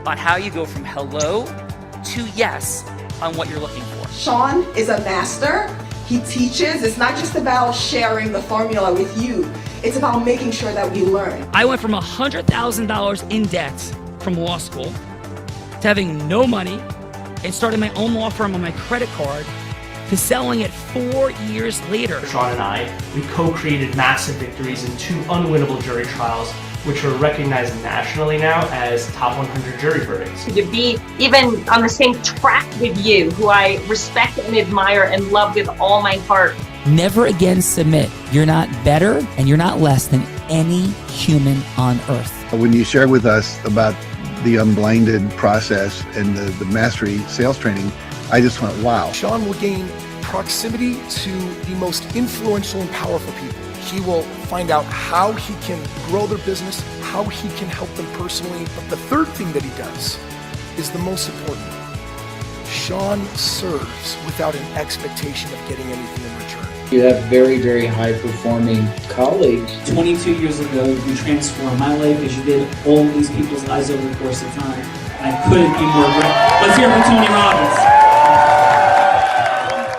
on how you go from hello to yes on what you're looking for. Sean is a master. He teaches. It's not just about sharing the formula with you. It's about making sure that we learn. I went from $100,000 in debt from law school to having no money and starting my own law firm on my credit card to selling it 4 years later. Sean and I, we co-created massive victories in 2 unwinnable jury trials, which are recognized nationally now as top 100 jury verdicts. To be even on the same track with you, who I respect and admire and love with all my heart. Never again submit. You're not better and you're not less than any human on earth. When you shared with us about the unblinded process and the mastery sales training, I just went, wow. Sean will gain proximity to the most influential and powerful people. He will find out how he can grow their business, how he can help them personally. But the third thing that he does is the most important. Sean serves without an expectation of getting anything in return. You have very, very high-performing colleagues. 22 years ago, you transformed my life as you did all these people's lives over the course of time. I couldn't be more grateful. Let's hear from Tony Robbins.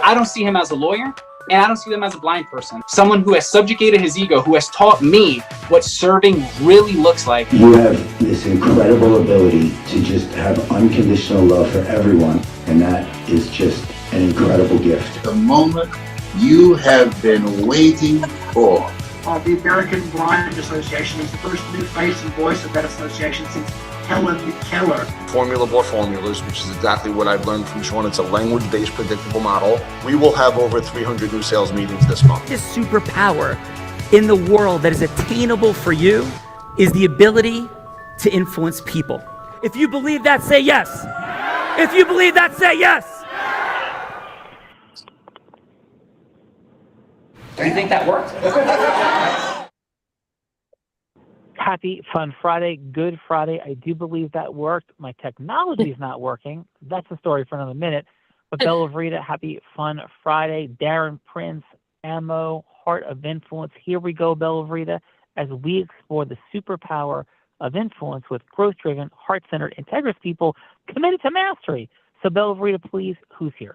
I don't see him as a lawyer, and I don't see him as a blind person. Someone who has subjugated his ego, who has taught me what serving really looks like. You have this incredible ability to just have unconditional love for everyone, and that is just an incredible gift. The moment you have been waiting for. The American Blind Association is the first new face and voice of that association since Helen Keller. Formula for formulas, which is exactly what I've learned from Sean. It's a language-based predictable model. We will have over 300 new sales meetings this month. This superpower in the world that is attainable for you is the ability to influence people. If you believe that, say yes. If you believe that, say yes. Do you think that worked? Happy Fun Friday, Good Friday. I do believe that worked. My technology is not working. That's a story for another minute. But Bella Verita, happy Fun Friday. Darren Prince, Ammo, Heart of Influence. Here we go, Bella Verita, as we explore the superpower of influence with growth-driven, heart-centered, integrous people committed to mastery. So Bella Verita, please, who's here?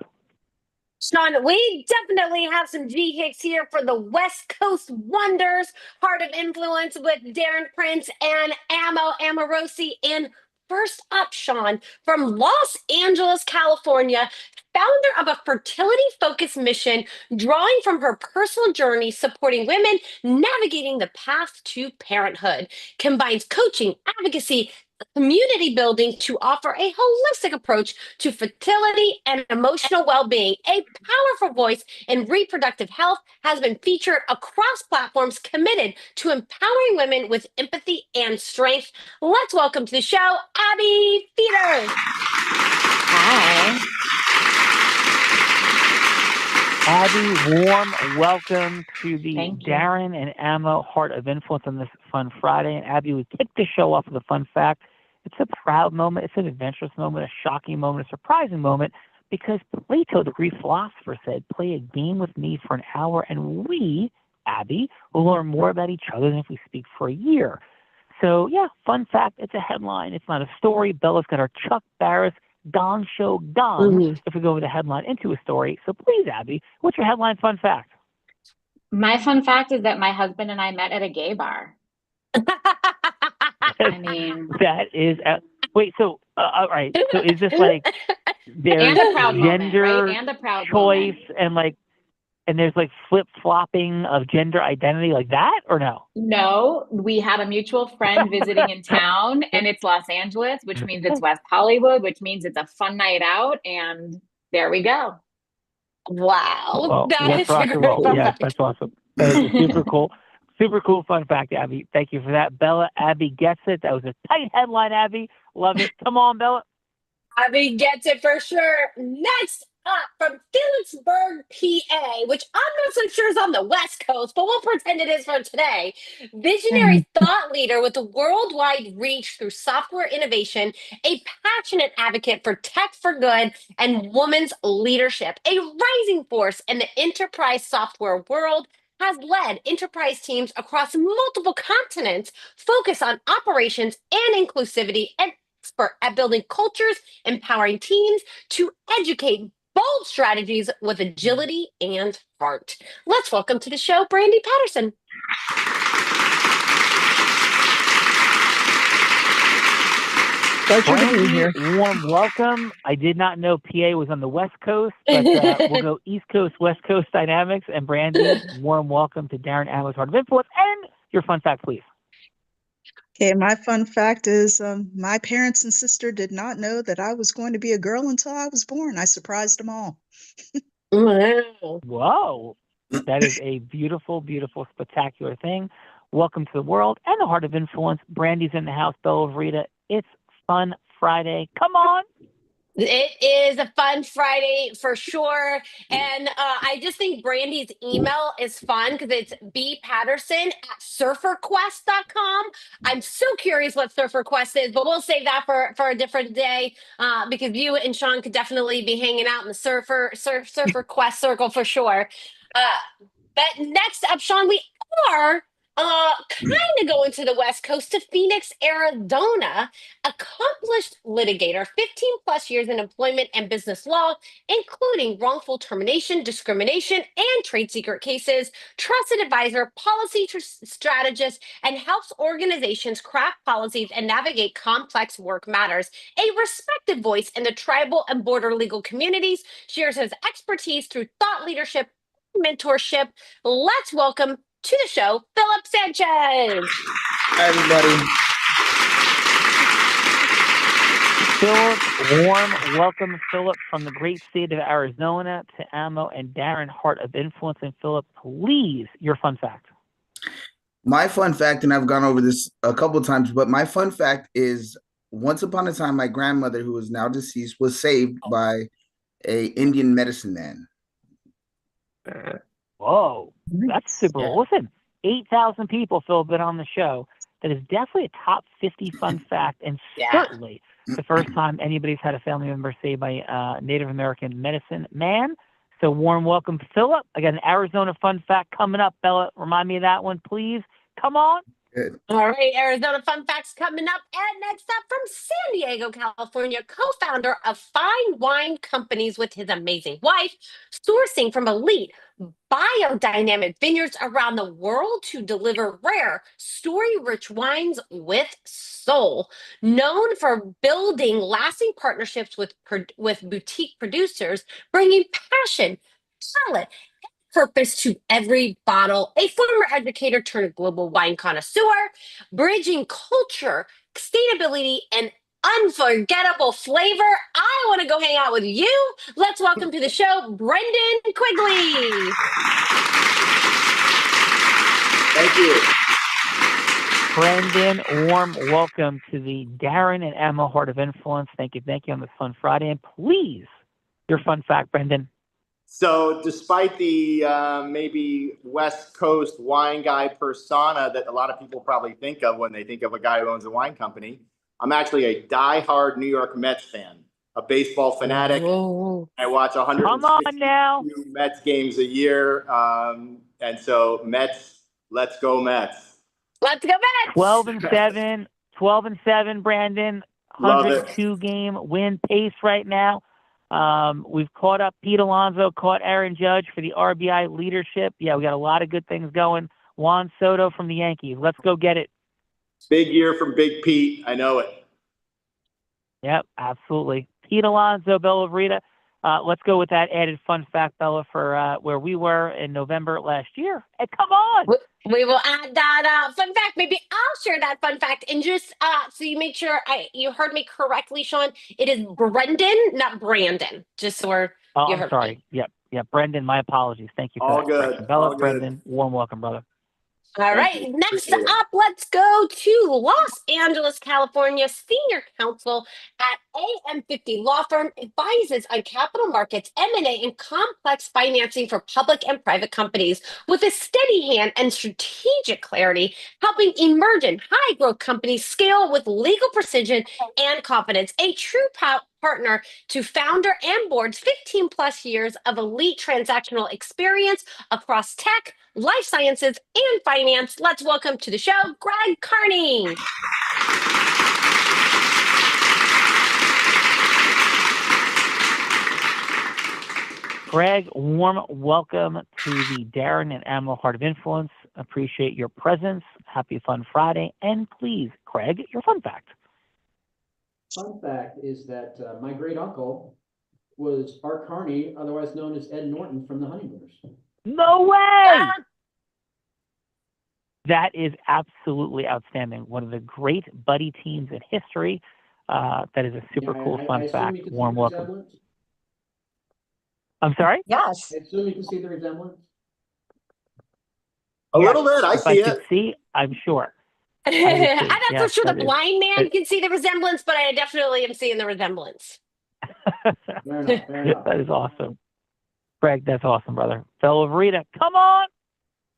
Sean, we definitely have some G hits here for the West Coast Wonders, Heart of Influence with Darren Prince and Ammo Amorosi. And first up, Sean, from Los Angeles, California, founder of a fertility-focused mission, drawing from her personal journey supporting women navigating the path to parenthood, combines coaching, advocacy, community building to offer a holistic approach to fertility and emotional well-being. A powerful voice in reproductive health, has been featured across platforms committed to empowering women with empathy and strength. Let's welcome to the show, Abby Feeder. Hi. Abby, warm welcome to the Darren and Ammo Heart of Influence on this Fun Friday. And Abby, we kick the show off with a fun fact. It's a proud moment, it's an adventurous moment, a shocking moment, a surprising moment, because Plato, the Greek philosopher, said, play a game with me for an hour, and we, Abby, will learn more about each other than if we speak for a year. So, yeah, fun fact, it's a headline. It's not a story. Bella's got our Chuck Barris Gong Show gong if we go with the headline into a story. So please, Abby, what's your headline fun fact? My fun fact is that my husband and I met at a gay bar. I mean, that is wait. So, all right. So, is this like there's gender moment, right? And a proud choice moment. and there's like flip flopping of gender identity like that, or no? No, we had a mutual friend visiting in town, and it's Los Angeles, which means it's West Hollywood, which means it's a fun night out, and there we go. Wow, well, that is rock and roll. Yeah, that's awesome. That is super cool. Super cool fun fact, Abby. Thank you for that. Bella, Abby gets it. That was a tight headline, Abby. Love it. Come on, Bella. Abby gets it for sure. Next up from Phillipsburg, PA, which I'm not so sure is on the West Coast, but we'll pretend it is for today. Visionary thought leader with a worldwide reach through software innovation, a passionate advocate for tech for good and women's leadership, a rising force in the enterprise software world, has led enterprise teams across multiple continents focus on operations and inclusivity, and expert at building cultures, empowering teams to educate bold strategies with agility and heart. Let's welcome to the show, Brandy Patterson. Pleasure to be here. Warm welcome. I did not know PA was on the West Coast, but we'll go East Coast, West Coast dynamics. And Brandy, warm welcome to Darren Amo's Heart of Influence. And your fun fact, please. Okay, my fun fact is my parents and sister did not know that I was going to be a girl until I was born. I surprised them all. Whoa. That is a beautiful, beautiful, spectacular thing. Welcome to the world and the Heart of Influence. Brandy's in the house, Bella Rita. It's Fun Friday. Come on. It is a fun Friday for sure. And I just think Brandy's email is fun because it's bpatterson@surferquest.com. I'm so curious what SurferQuest is, but we'll save that for a different day because you and Sean could definitely be hanging out in the SurferQuest circle for sure. But next up, Sean, we are kind of going to the West Coast to Phoenix, Arizona. Accomplished litigator, 15 plus years in employment and business law, including wrongful termination, discrimination, and trade secret cases. Trusted advisor, policy strategist, and helps organizations craft policies and navigate complex work matters. A respected voice in the tribal and border legal communities, shares his expertise through thought leadership, mentorship. Let's welcome to the show, Philip Sanchez. Hi, everybody. Philip, warm welcome, Philip, from the great state of Arizona to Amo and Darren, Heart of Influence. And Philip, please, your fun fact. My fun fact, and I've gone over this a couple of times, but my fun fact is once upon a time, my grandmother, who is now deceased, was saved by a Indian medicine man. Whoa, that's super. Listen, 8,000 people, Phil, been on the show. That is definitely a top 50 fun fact, and certainly the first time anybody's had a family member saved by Native American medicine man. So warm welcome, Philip. I got an Arizona fun fact coming up. Bella, remind me of that one, please. Come on. Good. All right, Arizona fun facts coming up. And next up from San Diego, California, co-founder of Fine Wine Companies with his amazing wife, sourcing from elite biodynamic vineyards around the world to deliver rare, story-rich wines with soul. Known for building lasting partnerships with boutique producers, bringing passion, talent, purpose to every bottle. A former educator turned global wine connoisseur, bridging culture, sustainability, and unforgettable flavor. I want to go hang out with you. Let's welcome to the show, Brendan Quigley. Thank you. Brendan, warm welcome to the Darren and Emma Heart of Influence. Thank you on this fun Friday. And please, your fun fact, Brendan. So despite the maybe West Coast wine guy persona that a lot of people probably think of when they think of a guy who owns a wine company, I'm actually a diehard New York Mets fan, a baseball fanatic. Whoa. I watch 162 Mets games a year. And so Mets, let's go Mets. Let's go Mets. 12-7, Brandon. 102 game win pace right now. We've caught up Pete Alonso, caught Aaron Judge for the RBI leadership. Yeah, we got a lot of good things going. Juan Soto from the Yankees. Let's go get it. Big year from Big Pete. I know it. Yep, absolutely. Pete Alonso, Bella Rita. Let's go with that added fun fact, Bella, for where we were in November last year. Hey, come on. We will add that fun fact. Maybe I'll share that fun fact. And just so you make sure you heard me correctly, Sean, it is Brendan, not Brandon. Just so we're. Oh, I'm sorry. Me. Yep. Brendan, my apologies. Thank you for all that. Good. Correction. Bella, all Brendan, good. warm welcome, brother. All right, next up, let's go to Los Angeles, California. Senior counsel at AM50 Law Firm, advises on capital markets, M&A, and complex financing for public and private companies with a steady hand and strategic clarity, helping emergent high-growth companies scale with legal precision and confidence. A true partner to founder and board's 15 plus years of elite transactional experience across tech, life sciences, and finance. Let's welcome to the show, Greg Carney. Craig, warm welcome to the Darren and Emma Heart of Influence. Appreciate your presence. Happy Fun Friday. And please, Craig, your fun fact. Fun fact is that my great uncle was Art Carney, otherwise known as Ed Norton from the Honeymooners. No way! That is absolutely outstanding. One of the great buddy teams in history. That is a super cool fun fact. Warm welcome. I'm sorry? Yes. I assume you can see the resemblance. A little bit. I If see could it. see, I'm sure. I'm not so sure the blind man can see the resemblance, but I definitely am seeing the resemblance. Fair enough. Fair enough. That is awesome. Craig, that's awesome, brother. Fellow Rita, come on.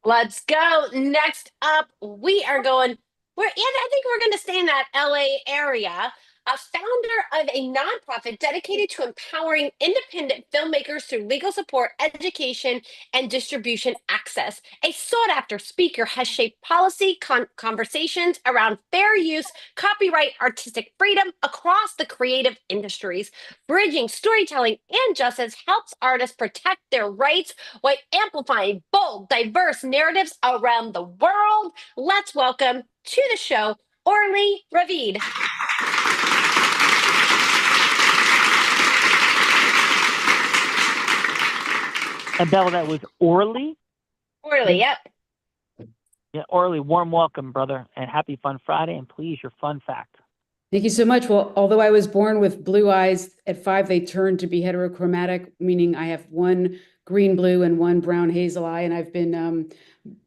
Let's go. Next up, we are going. I think we're going to stay in that LA area. A founder of a nonprofit dedicated to empowering independent filmmakers through legal support, education, and distribution access. A sought-after speaker has shaped policy conversations around fair use, copyright, artistic freedom across the creative industries. Bridging storytelling and justice helps artists protect their rights while amplifying bold, diverse narratives around the world. Let's welcome to the show, Orly Ravid. And Bella, that was Orly? Orly, yep. Yeah, Orly, warm welcome, brother, and happy Fun Friday, and please, your fun fact. Thank you so much. Well, although I was born with blue eyes, at 5 they turned to be heterochromatic, meaning I have one green blue and one brown hazel eye, and I've been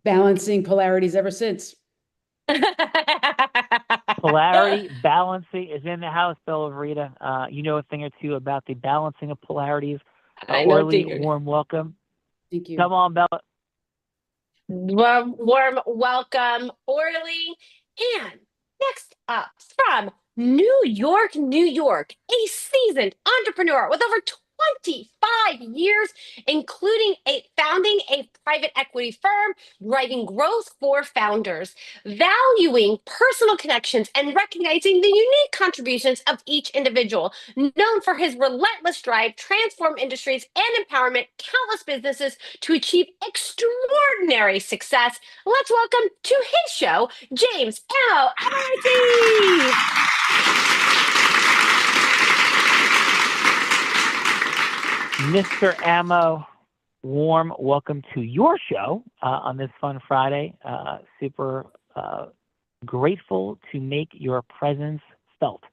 balancing polarities ever since. Polarity balancing is in the house, Bella Rita. You know a thing or two about the balancing of polarities. I know, Orly, dear. warm welcome. Thank you. Come on, Bella. Warm welcome, Orly. And next up from New York, a seasoned entrepreneur with over 25 years, including founding a private equity firm, driving growth for founders, valuing personal connections and recognizing the unique contributions of each individual. Known for his relentless drive, transform industries and empowerment countless businesses to achieve extraordinary success. Let's welcome to his show, James L. Arty. Mr. Ammo, warm welcome to your show on this Fun Friday. Super grateful to make your presence felt.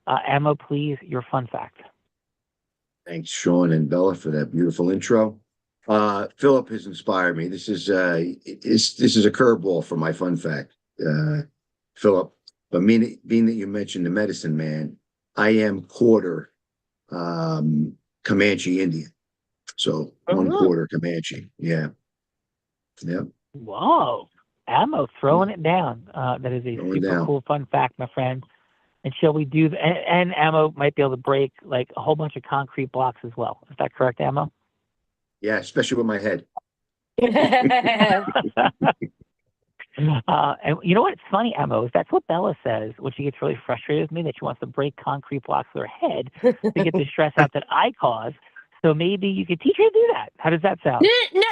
Ammo, please, your fun fact. Thanks, Sean and Bella, for that beautiful intro. Philip has inspired me. This is a curveball for my fun fact, Philip. But being that you mentioned the medicine man, I am quarter Comanche Indian. So one quarter Comanche. Yeah. Yep. Whoa. Ammo, throwing it down. That is a super cool fun fact, my friend. And shall we do and Ammo might be able to break like a whole bunch of concrete blocks as well. Is that correct, Ammo? Yeah, especially with my head. And you know what? It's funny, Ammo, is that's what Bella says when she gets really frustrated with me, that she wants to break concrete blocks with her head to get the stress out that I cause. So maybe you could teach her to do that. How does that sound? No.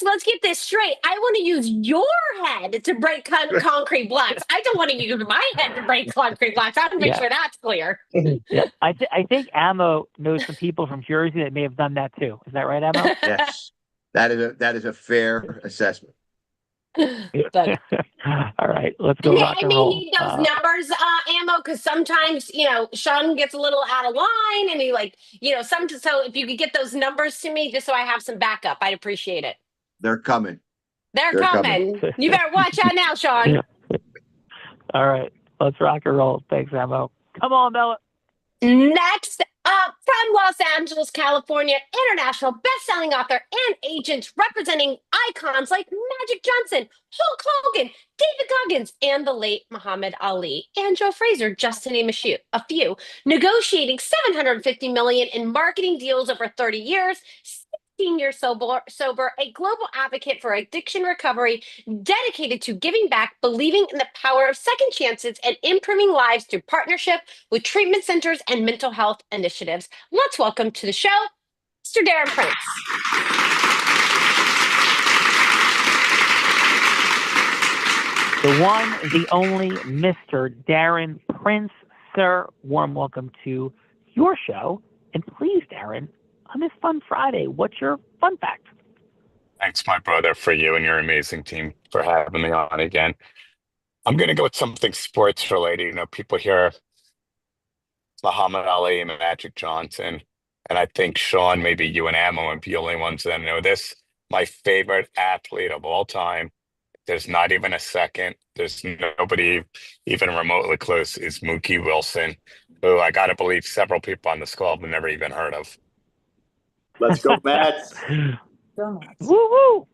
Let's get this straight. I want to use your head to break concrete blocks. I don't want to use my head to break concrete blocks. I want to make sure that's clear. Yeah. I think Ammo knows some people from Jersey that may have done that too. Is that right, Ammo? Yes. That is a fair assessment. All right, let's go rock and roll. I may need those numbers, Ammo, because sometimes, Sean gets a little out of line and he so if you could get those numbers to me just so I have some backup, I'd appreciate it. They're coming. They're coming. You better watch out now, Sean. All right, let's rock and roll. Thanks, Ammo. Come on, Bella. Next up, from Los Angeles, California, international best-selling author and agent representing icons like Magic Johnson, Hulk Hogan, David Goggins, and the late Muhammad Ali, and Joe Frazier, just to name a few. Negotiating $750 million in marketing deals over 30 years, 16 years sober, a global advocate for addiction recovery, dedicated to giving back, believing in the power of second chances, and improving lives through partnership with treatment centers and mental health initiatives. Let's welcome to the show, Mr. Darren Prince. The one, the only Mr. Darren Prince. Sir, warm welcome to your show. And please, Darren, on this Fun Friday, what's your fun fact? Thanks, my brother, for you and your amazing team for having me on again. I'm going to go with something sports related. You know, people hear Muhammad Ali and Magic Johnson, and I think Sean, maybe you and Ammo and the only ones that know this. My favorite athlete of all time, there's not even a second, there's nobody even remotely close, is Mookie Wilson, who I got to believe several people on this call have never even heard of. Let's go, Mets. Woo-woo!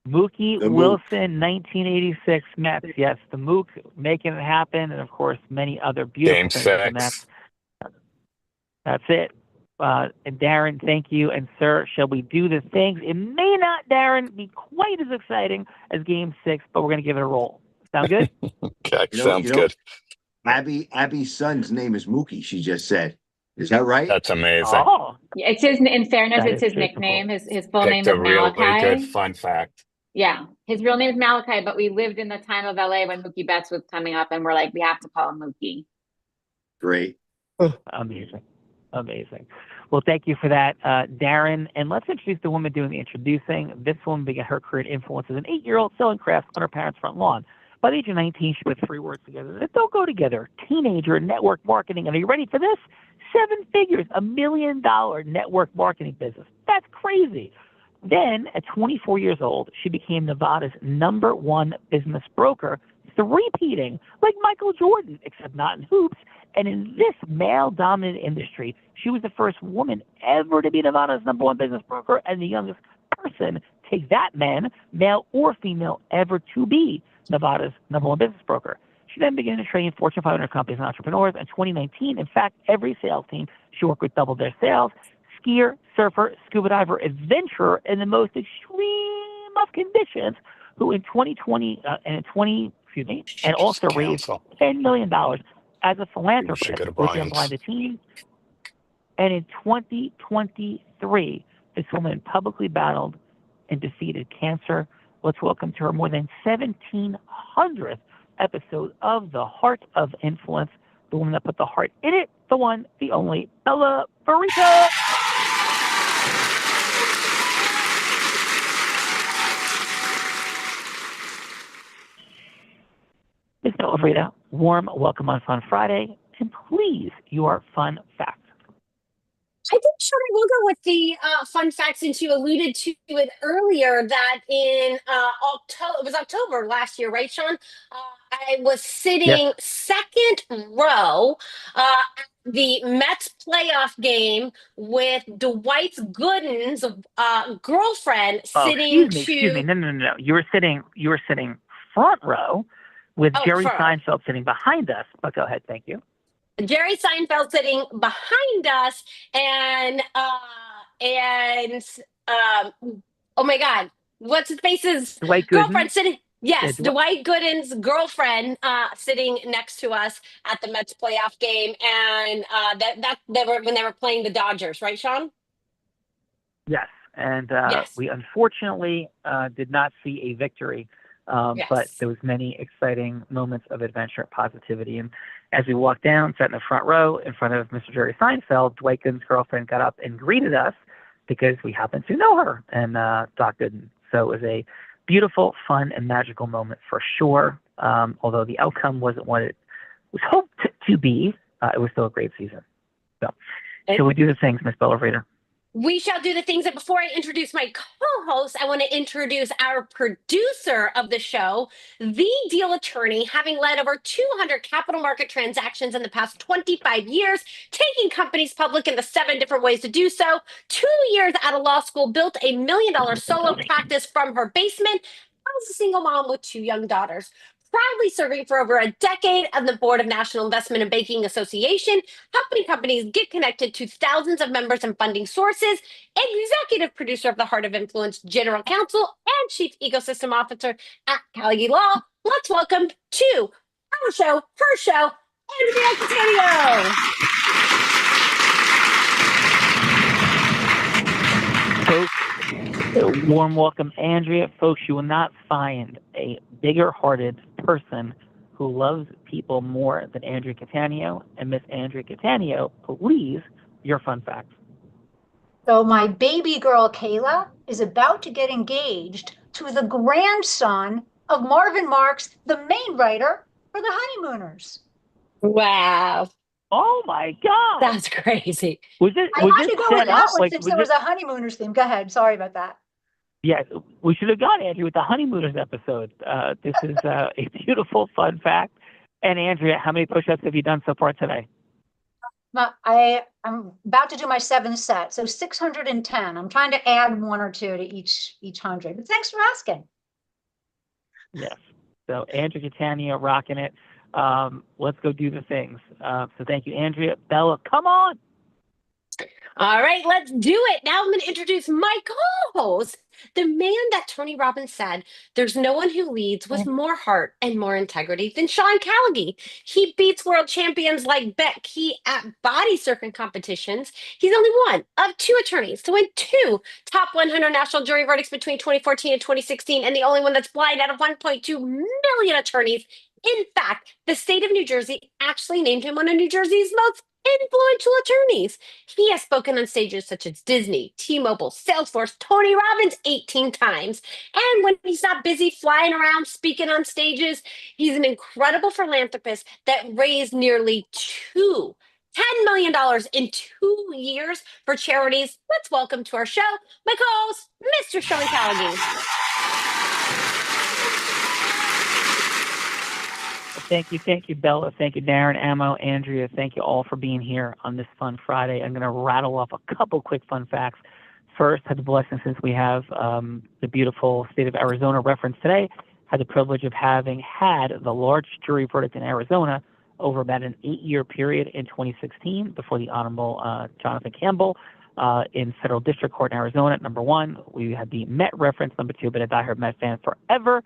Mookie Wilson, 1986 Mets. Yes, the Mook making it happen, and of course, many other beautiful Game things with the 6. Mets. That's it. And Darren, thank you. And sir, shall we do the things? It may not, Darren, be quite as exciting as Game 6, but we're going to give it a roll. Sound good? Okay, sounds good. Abby's son's name is Mookie, she just said. Is that right? That's amazing. Oh, Yeah, it's his. In fairness, That it's is his beautiful. nickname. His full Picked name is a really Malachi. good fun fact. Yeah, his real name is Malachi, but we lived in the time of LA when Mookie Betts was coming up, and we're like, we have to call him Mookie. Great. Amazing. Amazing. Well, thank you for that, Darren. And let's introduce the woman doing the introducing. This woman began her career in influence as an 8-year-old selling crafts on her parents' front lawn. By the age of 19, she put 3 words together that don't go together: teenager network marketing. And are you ready for this? 7 figures, $1 million network marketing business. That's crazy. Then, at 24 years old, she became Nevada's #1 business broker, three-peating like Michael Jordan, except not in hoops. And in this male-dominated industry, she was the first woman ever to be Nevada's #1 business broker and the youngest person, take that man, male or female, ever to be Nevada's #1 business broker. She then began to train Fortune 500 companies and entrepreneurs. In 2019, in fact, every sales team she worked with doubled their sales. Skier, surfer, scuba diver, adventurer in the most extreme of conditions, who in 2020 and also raised $10 million as a philanthropist with the Unblinded team. And in 2023, this woman publicly battled and defeated cancer. Let's welcome to her more than 1,700th episode of The Heart of Influence, the woman that put the heart in it, the one, the only, Bella Verita. Ms. Bella Verita, warm welcome on Fun Friday, and please, your fun fact. I think, Sean, I will go with the fun fact, since you alluded to it earlier, that in October, it was October last year, right, Sean? I was sitting second row at the Mets playoff game with Dwight Gooden's girlfriend sitting Excuse me. No. You were sitting front row with Jerry Seinfeld sitting behind us. But go ahead. Thank you. Jerry Seinfeld sitting behind us, and oh my God, what's his face's Dwight girlfriend Gooden? sitting? Yes, Yeah, Dwight Gooden's girlfriend sitting next to us at the Mets playoff game, and they were when they were playing the Dodgers, right, Sean? Yes, and Yes. we unfortunately did not see a victory, but there was many exciting moments of adventure and positivity. And as we walked down, sat in the front row in front of Mr. Jerry Seinfeld, Dwight Gooden's girlfriend got up and greeted us because we happened to know her and Doc Gooden. So it was a beautiful, fun, and magical moment for sure. Although the outcome wasn't what it was hoped to be, it was still a great season. So, shall we do the things, Miss Bella Verita? We shall do the things. And before I introduce my co-host, I want to introduce our producer of the show, the deal attorney, having led over 200 capital market transactions in the past 25 years, taking companies public in the 7 different ways to do so. 2 years out of law school, built a $1 million solo practice from her basement as a single mom with 2 young daughters. Proudly serving for over a decade on the board of National Investment and Banking Association, helping companies get connected to thousands of members and funding sources, executive producer of The Heart of Influence, general counsel, and chief ecosystem officer at Callagy Law. Let's welcome to our show, her show, Andrea Castillo. Warm welcome, Andrea. Folks, you will not find a bigger-hearted person who loves people more than Andrea Catania. And Miss Andrea Catania, please, your fun facts. So my baby girl, Kayla, is about to get engaged to the grandson of Marvin Marks, the main writer for The Honeymooners. Wow. Oh my God. That's crazy. Was it I had to go with set that up? one Like, since was there was it- a Honeymooners theme. Go ahead. Sorry about that. Yeah, we should have gone, Andrea, with the Honeymooners episode. This is a beautiful fun fact. And Andrea, how many push-ups have you done so far today? I'm about to do my 7th set, so 610. I'm trying to add 1 or 2 to each 100. But thanks for asking. Yes. So Andrea Catania rocking it. Let's go do the things. So thank you, Andrea. Bella, come on. All right, let's do it. Now I'm going to introduce my co-host, the man that Tony Robbins said, there's no one who leads with more heart and more integrity than Sean Callagy. He beats world champions like Becky at body surfing competitions. He's only one of 2 attorneys to win 2 top 100 national jury verdicts between 2014 and 2016, and the only one that's blind out of 1.2 million attorneys. In fact, the state of New Jersey actually named him one of New Jersey's most influential attorneys. He has spoken on stages such as Disney, T-Mobile, Salesforce, Tony Robbins 18 times. And when he's not busy flying around speaking on stages, he's an incredible philanthropist that raised nearly $10 million in 2 years for charities. Let's welcome to our show my co-host, Mr. Sean Callagy. Thank you, Bella. Thank you, Darren, Ammo, Andrea. Thank you all for being here on this fun Friday. I'm going to rattle off a couple quick fun facts. First, had the blessing, since we have the beautiful state of Arizona reference today, had the privilege of having had the largest jury verdict in Arizona over about an 8-year period in 2016 before the Honorable Jonathan Campbell in Federal District Court in Arizona. Number 1, we had the Met reference. Number 2, been a diehard Met fan forever.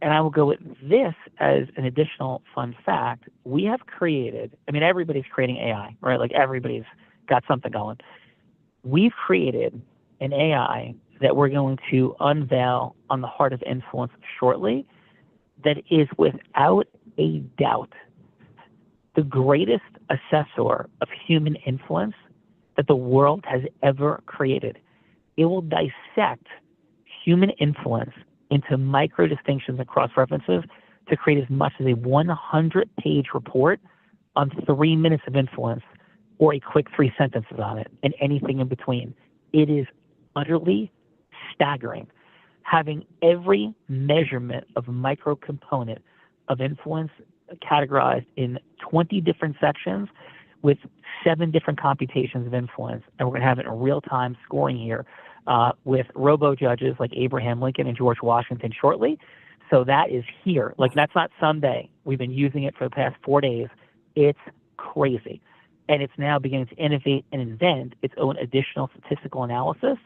And I will go with this as an additional fun fact. We have created, I mean, everybody's creating AI, right? Like everybody's got something going. We've created an AI that we're going to unveil on the Heart of Influence shortly that is without a doubt the greatest assessor of human influence that the world has ever created. It will dissect human influence into micro distinctions and cross references to create as much as a 100-page report on 3 minutes of influence or a quick 3 sentences on it and anything in between. It is utterly staggering. Having every measurement of micro component of influence categorized in 20 different sections with 7 different computations of influence, and we're going to have it in real-time scoring here with robo-judges like Abraham Lincoln and George Washington shortly. So that is here. Like, that's not someday. We've been using it for the past 4 days. It's crazy. And it's now beginning to innovate and invent its own additional statistical analysis.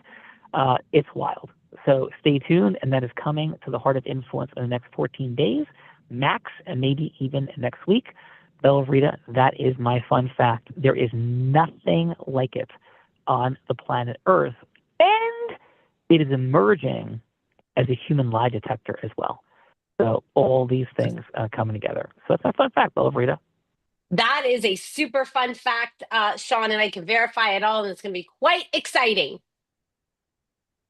It's wild. So stay tuned, and that is coming to the Heart of Influence in the next 14 days, max, and maybe even next week. Bella Rita, that is my fun fact. There is nothing like it on the planet Earth. And it is emerging as a human lie detector as well. So all these things coming together. So that's my fun fact, Bella Rita. That is a super fun fact, Sean, and I can verify it all, and it's going to be quite exciting.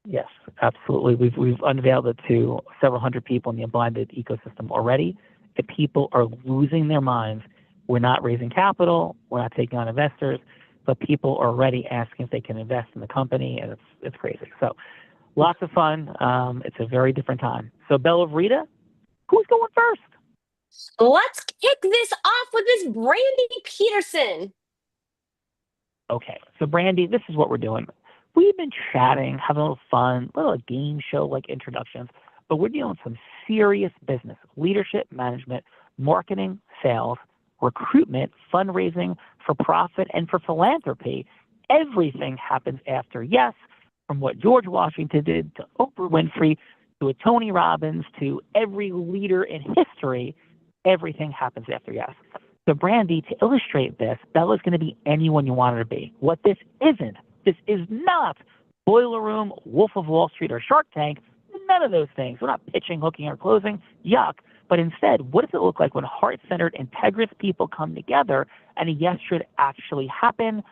Yes, absolutely. We've unveiled it to several hundred people in the Unblinded ecosystem already. The people are losing their minds. We're not raising capital. We're not taking on investors. But people are already asking if they can invest in the company, and it's crazy. So lots of fun. It's a very different time. So Bella Rita, who's going first? Let's kick this off with Miss Brandy Peterson. Okay, so Brandy, this is what we're doing. We've been chatting, having a little fun, a little game show like introductions, but we're dealing with some serious business, leadership, management, marketing, sales, recruitment, fundraising, for profit, and for philanthropy. Everything happens after yes, from what George Washington did to Oprah Winfrey to a Tony Robbins to every leader in history. Everything happens after yes. So Brandy, to illustrate this, Bella's going to be anyone you want her to be. What this isn't, this is not Boiler Room, Wolf of Wall Street, or Shark Tank. None of those things. We're not pitching, hooking, or closing. Yuck. But instead, what does it look like when heart-centered, integrous people come together and a yes should actually happen?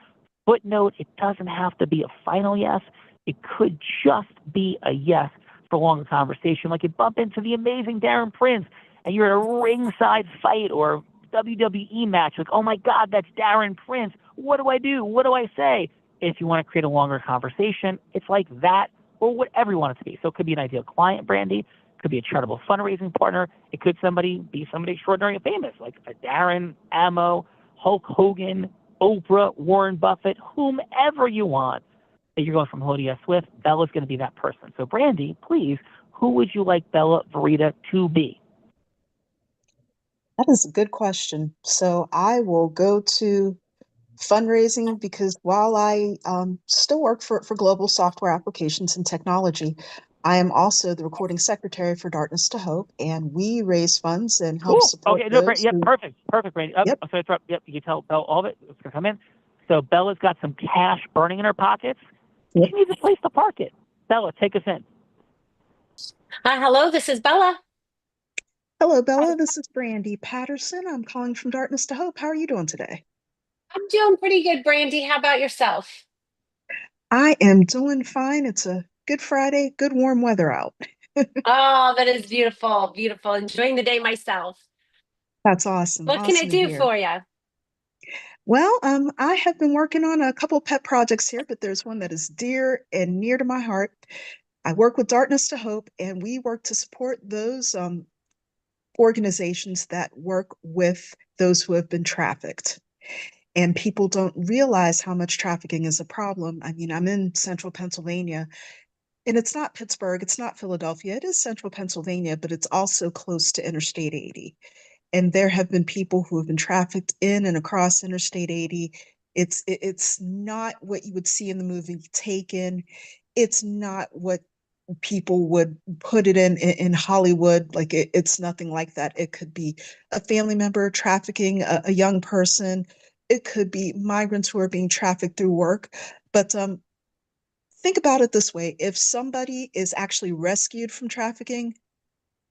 Footnote, it doesn't have to be a final yes. It could just be a yes for a longer conversation. Like you bump into the amazing Darren Prince and you're at a ringside fight or WWE match. Like, oh my God, that's Darren Prince. What do I do? What do I say? If you want to create a longer conversation, it's like that or whatever you want it to be. So it could be an ideal client, Brandy. It could be a charitable fundraising partner. It could be somebody extraordinary and famous, like a Darren, Ammo, Hulk Hogan, Oprah, Warren Buffett, whomever you want. That you're going from hello to yes with, Bella's going to be that person. So Brandy, please, who would you like Bella Verita to be? That is a good question. So I will go to fundraising because while I still work for Global Software Applications and Technology, I am also the recording secretary for Darkness to Hope, and we raise funds and help support Okay, no, those yep, who- perfect, Brandy. Yep. So it's yep, you can tell Bella all of it. It's going to come in. So Bella's got some cash burning in her pockets. She needs a place to park it. Bella, take us in. Hello, this is Bella. Hello, Bella. This is Brandy Patterson. I'm calling from Darkness to Hope. How are you doing today? I'm doing pretty good, Brandy. How about yourself? I am doing fine. It's a good Friday, good warm weather out. Oh, that is beautiful, beautiful. Enjoying the day myself. That's awesome. What can I Awesome to do hear. for you? Well, I have been working on a couple pet projects here, but there's one that is dear and near to my heart. I work with Darkness to Hope, and we work to support those organizations that work with those who have been trafficked. And people don't realize how much trafficking is a problem. I mean, I'm in central Pennsylvania, and it's not Pittsburgh, it's not Philadelphia, it is central Pennsylvania, but it's also close to Interstate 80. And there have been people who have been trafficked in and across Interstate 80. It's not what you would see in the movie Taken. It's not what people would put it in Hollywood. Like it's nothing like that. It could be a family member trafficking a young person. It could be migrants who are being trafficked through work. But think about it this way. If somebody is actually rescued from trafficking,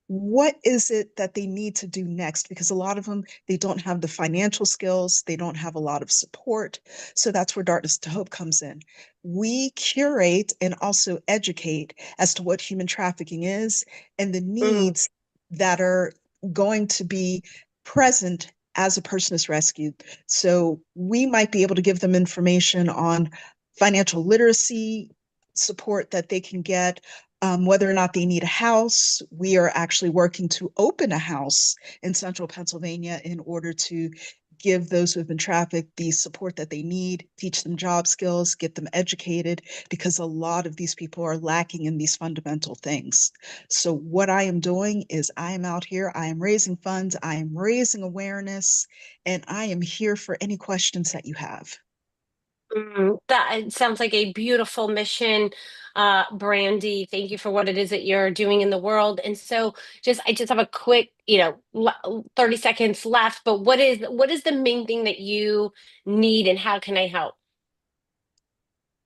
what is it that they need to do next? Because a lot of them, they don't have the financial skills, they don't have a lot of support. So that's where Darkness to Hope comes in. We curate and also educate as to what human trafficking is and the needs that are going to be present as a person is rescued. So we might be able to give them information on financial literacy support that they can get, whether or not they need a house. We are actually working to open a house in central Pennsylvania in order to give those who have been trafficked the support that they need, teach them job skills, get them educated, because a lot of these people are lacking in these fundamental things. So what I am doing is I am out here, I am raising funds, I am raising awareness, and I am here for any questions that you have. That it sounds like a beautiful mission, Brandy. Thank you for what it is that you're doing in the world. And so, I just have a quick, 30 seconds left. But what is the main thing that you need, and how can I help?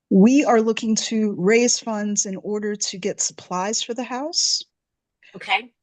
We are looking to raise funds in order to get supplies for the house. Okay.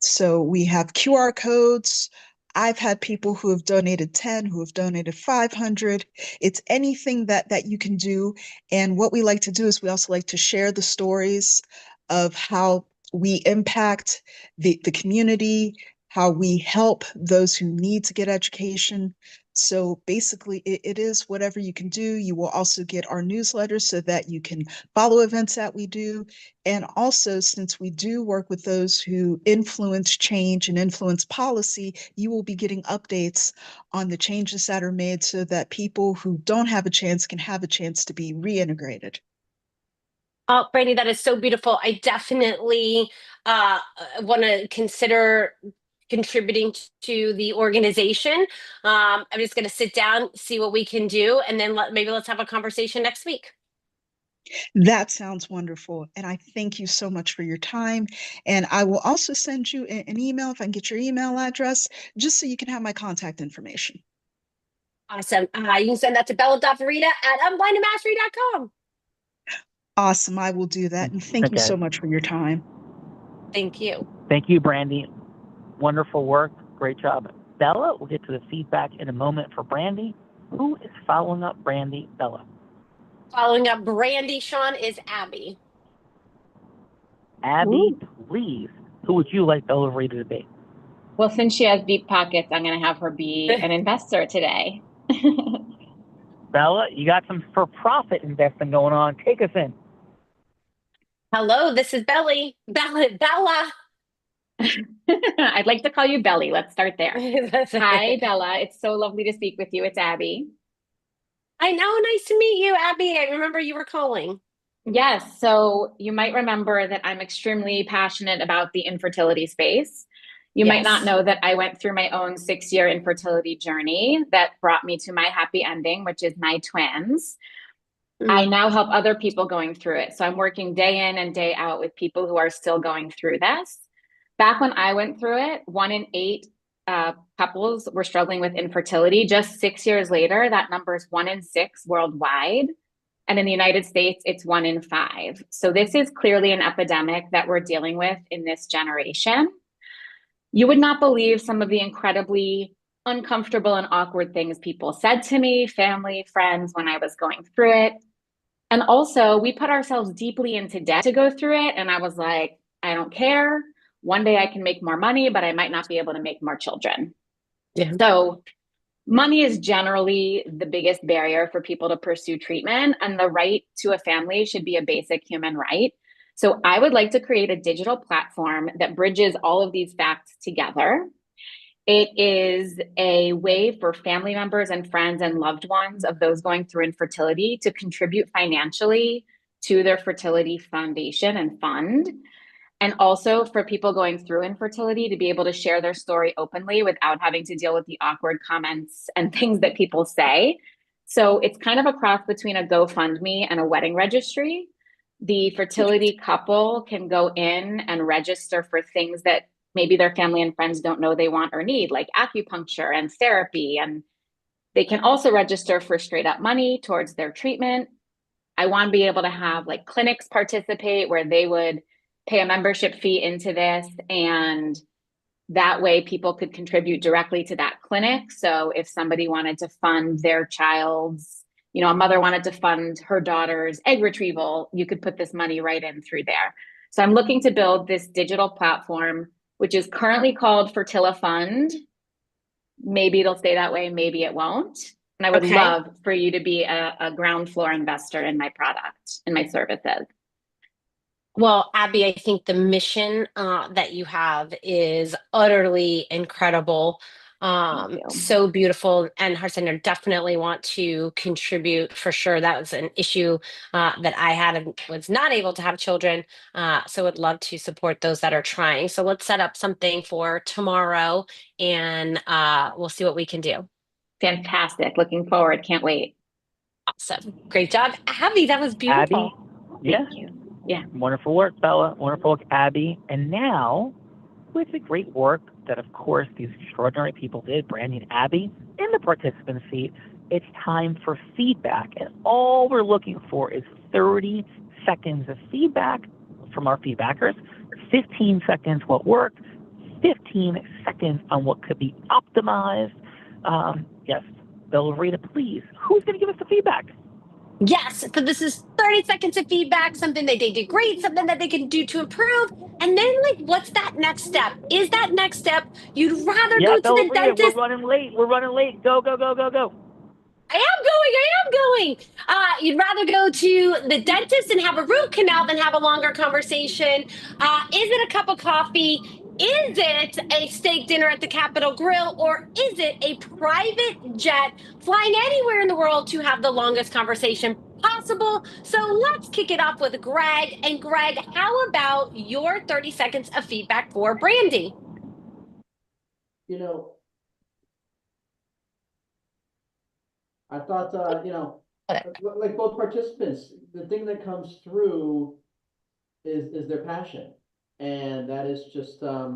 So we have QR codes. I've had people who have donated 10, who have donated 500. It's anything that you can do. And what we like to do is we also like to share the stories of how we impact the community, how we help those who need to get education. So basically, it is whatever you can do. You will also get our newsletter so that you can follow events that we do. And also, since we do work with those who influence change and influence policy, you will be getting updates on the changes that are made so that people who don't have a chance can have a chance to be reintegrated. Oh, Brandy, that is so beautiful. I definitely want to consider contributing to the organization. I'm just going to sit down, see what we can do, and then maybe let's have a conversation next week. That sounds wonderful. And I thank you so much for your time. And I will also send you an email if I can get your email address, just so you can have my contact information. Awesome. You can send that to bella.verita@unblindedmastery.com. Awesome. I will do that. And thank you Okay. so much for your time. Thank you. Thank you, Brandy. Wonderful work. Great job. Bella, we'll get to the feedback in a moment for Brandy. Who is following up Brandy? Bella. Following up Brandy, Sean, is Abby. Abby, please. Who would you like Bella Rita to be? Well, since she has deep pockets, I'm going to have her be an investor today. Bella, you got some for-profit investing going on. Take us in. Hello, this is Bella. I'd like to call you Belly. Let's start there. Hi, Bella. It's so lovely to speak with you. It's Abby. I know. Nice to meet you, Abby. I remember you were calling. Yes. So you might remember that I'm extremely passionate about the infertility space. You might not know that I went through my own 6-year infertility journey that brought me to my happy ending, which is my twins. I now help other people going through it. So I'm working day in and day out with people who are still going through this. Back when I went through it, 1 in 8 couples were struggling with infertility. Just 6 years later, that number is 1 in 6 worldwide. And in the United States, it's 1 in 5. So this is clearly an epidemic that we're dealing with in this generation. You would not believe some of the incredibly uncomfortable and awkward things people said to me, family, friends, when I was going through it. And also, we put ourselves deeply into debt to go through it. And I was like, I don't care. One day I can make more money, but I might not be able to make more children. Yeah. So money is generally the biggest barrier for people to pursue treatment, and the right to a family should be a basic human right. So I would like to create a digital platform that bridges all of these facts together. It is a way for family members and friends and loved ones of those going through infertility to contribute financially to their fertility foundation and fund. And also for people going through infertility to be able to share their story openly without having to deal with the awkward comments and things that people say. So it's kind of a cross between a GoFundMe and a wedding registry. The fertility couple can go in and register for things that maybe their family and friends don't know they want or need, like acupuncture and therapy. And they can also register for straight up money towards their treatment. I want to be able to have like clinics participate where they would pay a membership fee into this, and that way people could contribute directly to that clinic. So if somebody wanted to fund their child's, a mother wanted to fund her daughter's egg retrieval, you could put this money right in through there. So I'm looking to build this digital platform, which is currently called Fertilla Fund. Maybe it'll stay that way, maybe it won't. And I would love for you to be a ground floor investor in my product and my services. Well, Abby, I think the mission that you have is utterly incredible. So beautiful. And Harsinder, definitely want to contribute for sure. That was an issue that I had and was not able to have children. So would love to support those that are trying. So let's set up something for tomorrow and we'll see what we can do. Fantastic. Looking forward. Can't wait. Awesome. Great job. Abby, that was beautiful. Abby, yeah. Thank you. Yeah. Wonderful work, Bella. Wonderful work, Abby. And now, with the great work that, of course, these extraordinary people did, Brandy and Abby, in the participant seat, it's time for feedback. And all we're looking for is 30 seconds of feedback from our feedbackers, 15 seconds what worked, 15 seconds on what could be optimized. Yes, Bella Rita, please. Who's going to give us the feedback? Yes, so this is 30 seconds of feedback, something that they did great, something that they can do to improve. And then, what's that next step? Is that next step you'd rather go to the dentist? We're running late. Go, go, go, go, go. I am going. You'd rather go to the dentist and have a root canal than have a longer conversation. Is it a cup of coffee? Is it a steak dinner at the Capitol Grill, or is it a private jet flying anywhere in the world to have the longest conversation possible? So let's kick it off with Greg. And Greg, how about your 30 seconds of feedback for Brandy? I thought, like both participants, the thing that comes through is their passion. And that is just, that's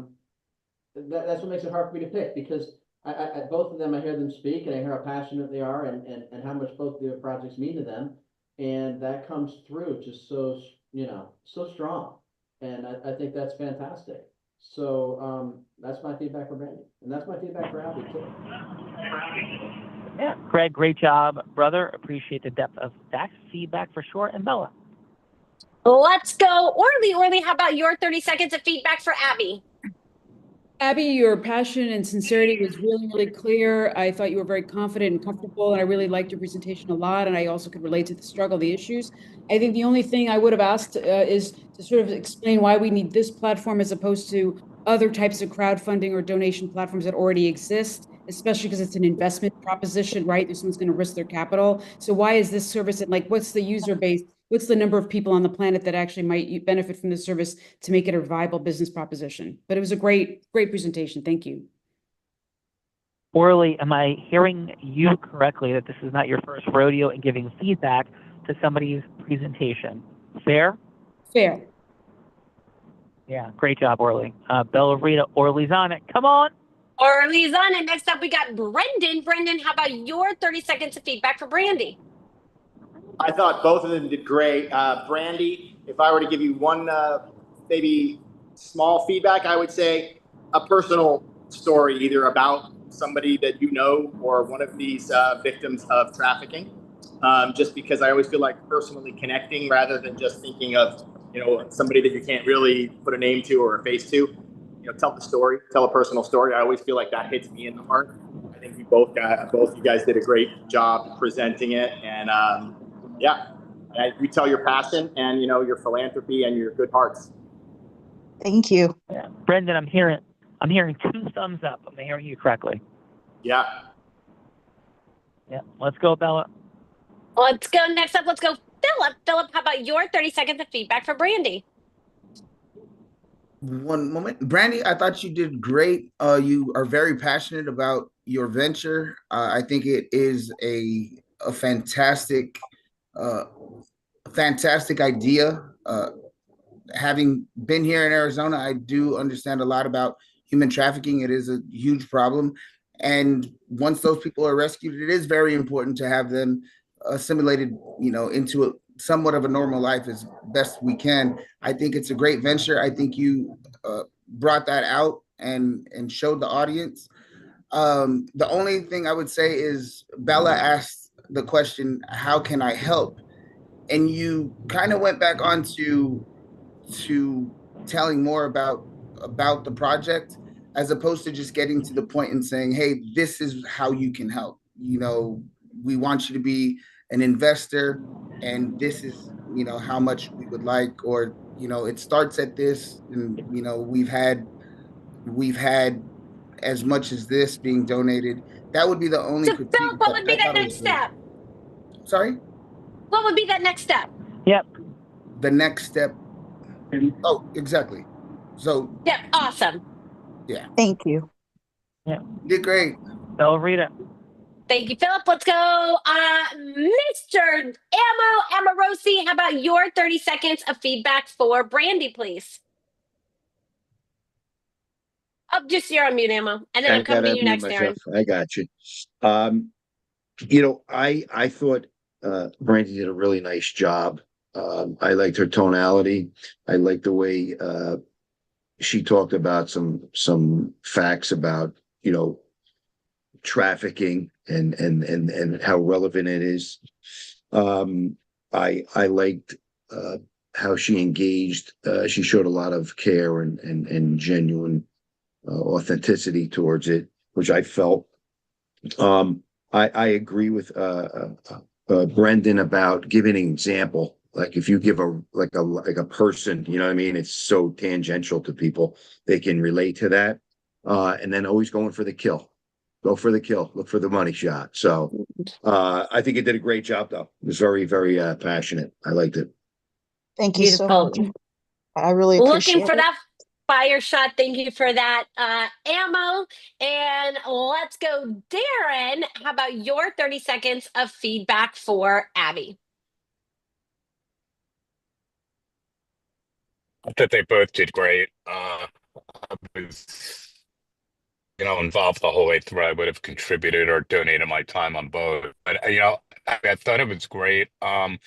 what makes it hard for me to pick, because I both of them, I hear them speak and I hear how passionate they are and how much both their projects mean to them. And that comes through just so, so strong. And I think that's fantastic. So that's my feedback for Brandy. And that's my feedback for Abby too. Yeah, Greg, great job, brother. Appreciate the depth of that feedback for sure. And Bella. Let's go. Orly, how about your 30 seconds of feedback for Abby? Abby, your passion and sincerity was really, really clear. I thought you were very confident and comfortable, and I really liked your presentation a lot. And I also could relate to the struggle, the issues. I think the only thing I would have asked is to sort of explain why we need this platform as opposed to other types of crowdfunding or donation platforms that already exist, especially because it's an investment proposition, right? Someone's going to risk their capital. So why is this service, and like, what's the user base? What's the number of people on the planet that actually might benefit from this service to make it a viable business proposition? But it was a great presentation. Thank you. Orly, am I hearing you correctly that this is not your first rodeo in giving feedback to somebody's presentation? Fair? Fair. Yeah, great job, Orly. Bella Rita, Orly's on it. Come on. Orly's on it. Next up, we got Brendan. Brendan, how about your 30 seconds of feedback for Brandy? I thought both of them did great. Brandy, if I were to give you one maybe small feedback, I would say a personal story, either about somebody that you know or one of these victims of trafficking. Just because I always feel like personally connecting rather than just thinking of, somebody that you can't really put a name to or a face to. Tell the story, tell a personal story. I always feel like that hits me in the heart. I think both you guys did a great job presenting it, and you tell your passion and your philanthropy and your good hearts. Thank you. Yeah. Brendan, I'm hearing 2 thumbs up. Am I hearing you correctly? Yeah. Yeah. Let's go, Bella. Let's go. Next up, let's go, Philip. Philip, how about your 30 seconds of feedback for Brandy? One moment. Brandy, I thought you did great. You are very passionate about your venture. I think it is a fantastic idea. Having been here in Arizona, I do understand a lot about human trafficking. It is a huge problem. And once those people are rescued, it is very important to have them assimilated, into somewhat of a normal life as best we can. I think it's a great venture. I think you brought that out and showed the audience. The only thing I would say is Bella asked the question, how can I help? And you kind of went back on to telling more about the project, as opposed to just getting to the point and saying, hey, this is how you can help. We want you to be an investor, and this is, how much we would like, or, it starts at this, and, we've had as much as this being donated. That would be the only critique. Philip, what would be that next step? Sorry? What would be that next step? Yep. The next step. Oh, exactly. So. Yeah, awesome. Yeah. Thank you. Yeah. You did great. Bella Rita. Thank you, Philip. Let's go. Mr. Amorosi, how about your 30 seconds of feedback for Brandy, please? Oh, just you're on mute, Ammo. And then I'm coming to you next, Darren. I got you. I thought Brandy did a really nice job. I liked her tonality. I liked the way she talked about some facts about, trafficking and how relevant it is. I liked how she engaged. She showed a lot of care and genuine authenticity towards it, which I felt. I agree with Brendan about giving an example. Like if you give a person, you know what I mean? It's so tangential to people. They can relate to that. And then always going for the kill. Go for the kill. Look for the money shot. So I think it did a great job, though. It was very, very passionate. I liked it. Thank you so much. I really appreciate it. Looking for that fire shot. Thank you for that, Ammo. And let's go, Darren. How about your 30 seconds of feedback for Abby? I thought they both did great. I was, involved the whole way through. I would have contributed or donated my time on both. But, I thought it was great. I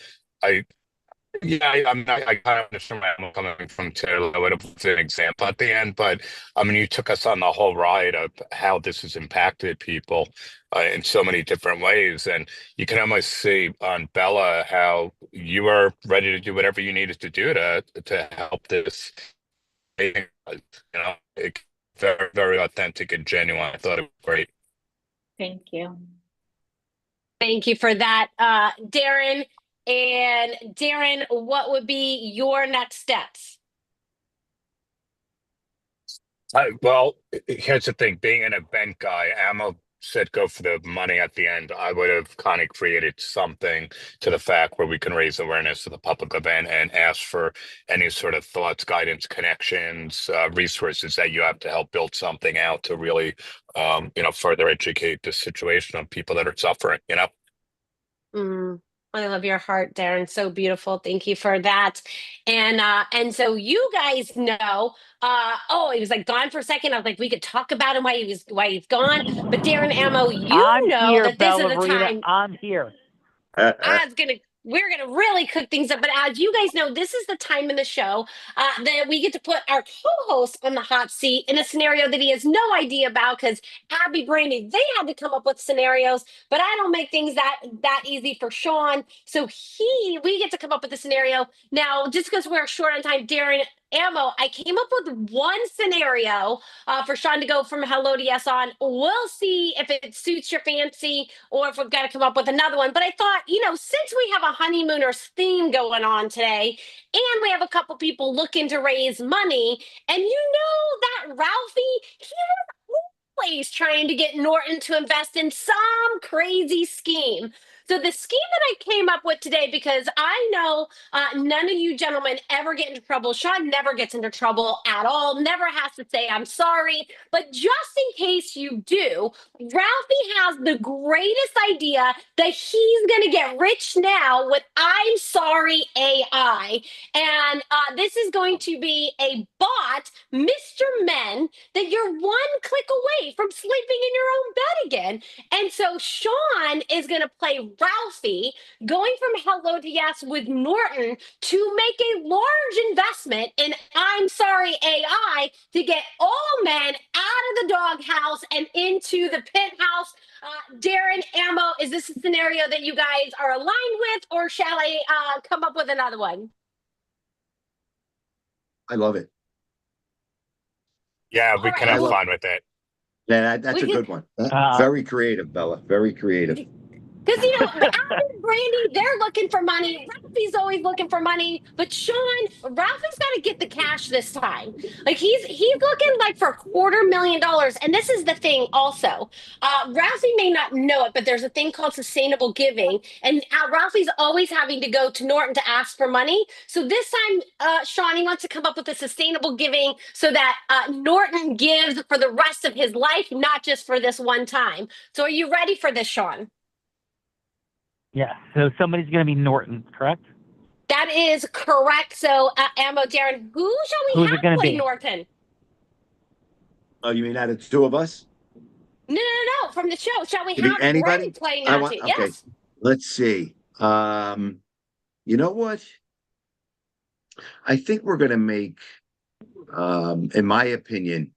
Yeah, I kind of understand where I'm coming from too. I would have put an example at the end, but I mean, you took us on the whole ride of how this has impacted people in so many different ways, and you can almost see on Bella how you were ready to do whatever you needed to do to help this. You know, very very authentic and genuine. I thought it was great. Thank you. Thank you for that, Darren. And Darren, what would be your next steps? Well, here's the thing. Being an event guy, Ammo said go for the money at the end. I would have kind of created something to the fact where we can raise awareness to the public event and ask for any sort of thoughts, guidance, connections, resources that you have to help build something out to really, further educate the situation of people that are suffering, I love your heart, Darren. So beautiful. Thank you for that. And so you guys know, he was like gone for a second. I was like, we could talk about him why he's gone. But Darren Ammo, I'm know here, that this is the Ballerina. time. I'm here. We're gonna really cook things up. But as you guys know, this is the time in the show that we get to put our co-host on the hot seat in a scenario that he has no idea about, because Abby, Brandy, they had to come up with scenarios, but I don't make things that easy for Sean. So we get to come up with the scenario. Now, just because we're short on time, Darren Ammo, I came up with one scenario for Sean to go from hello to yes on. We'll see if it suits your fancy or if we've got to come up with another one. But I thought, since we have a honeymooners theme going on today, and we have a couple people looking to raise money, and that Ralphie, he always trying to get Norton to invest in some crazy scheme. So the scheme that I came up with today, because I know none of you gentlemen ever get into trouble. Sean never gets into trouble at all, never has to say I'm sorry. But just in case you do, Ralphie has the greatest idea that he's going to get rich now with I'm Sorry AI. And this is going to be a bot, Mr. Men, that you're one click away from sleeping in your own bed again. And so Sean is going to play Ralphie, going from hello to yes with Norton to make a large investment in I'm Sorry AI to get all men out of the doghouse and into the penthouse. Darren Ammo, is this a scenario that you guys are aligned with, or shall I come up with another one? I love it. Yeah, we can have fun with it. Yeah, that's a good one. Very creative, Bella. Very creative. Because, Alan and Brandy, they're looking for money. Ralphie's always looking for money. But Sean, Ralphie's got to get the cash this time. Like, he's looking like for $250,000. And this is the thing also. Ralphie may not know it, but there's a thing called sustainable giving. And Ralphie's always having to go to Norton to ask for money. So this time, Sean, he wants to come up with a sustainable giving so that Norton gives for the rest of his life, not just for this one time. So are you ready for this, Sean? Yeah, so somebody's going to be Norton, correct? That is correct. So, Ammo, Darren, who shall we have play Norton? Oh, you mean out of the two of us? No. From the show. Shall we Could be have anybody? Brandy play Norton? Okay. Yes. Let's see. You know what? I think we're going to make, in my opinion,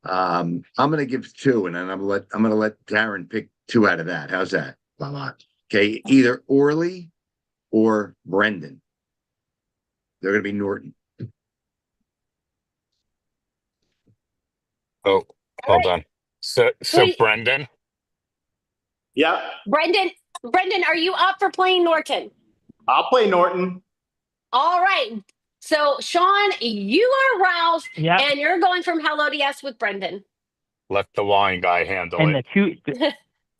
I'm going to give two, and then I'm going to let Darren pick two out of that. How's that? Okay, either Orly or Brendan. They're going to be Norton. Oh, hold on. So Brendan? Yeah. Brendan, are you up for playing Norton? I'll play Norton. All right. So, Sean, you are Ralph, and you're going from hello to yes with Brendan. Let the wine guy handle and it.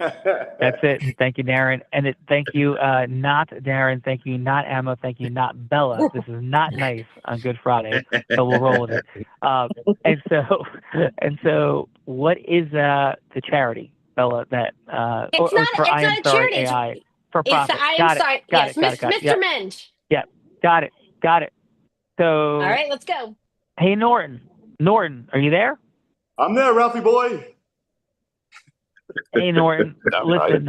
That's it. Thank you, Darren. And thank you, not Darren. Thank you, not Ammo. Thank you, not Bella. This is not nice on Good Friday, so we'll roll with it. And so, what is the charity, Bella? That it's not a charity. AI for it's profit. Got it. Mr. Yep. Menge. Yeah, got it. So, all right, let's go. Hey, Norton, are you there? I'm there, Ralphie boy. Hey, Norton, listen,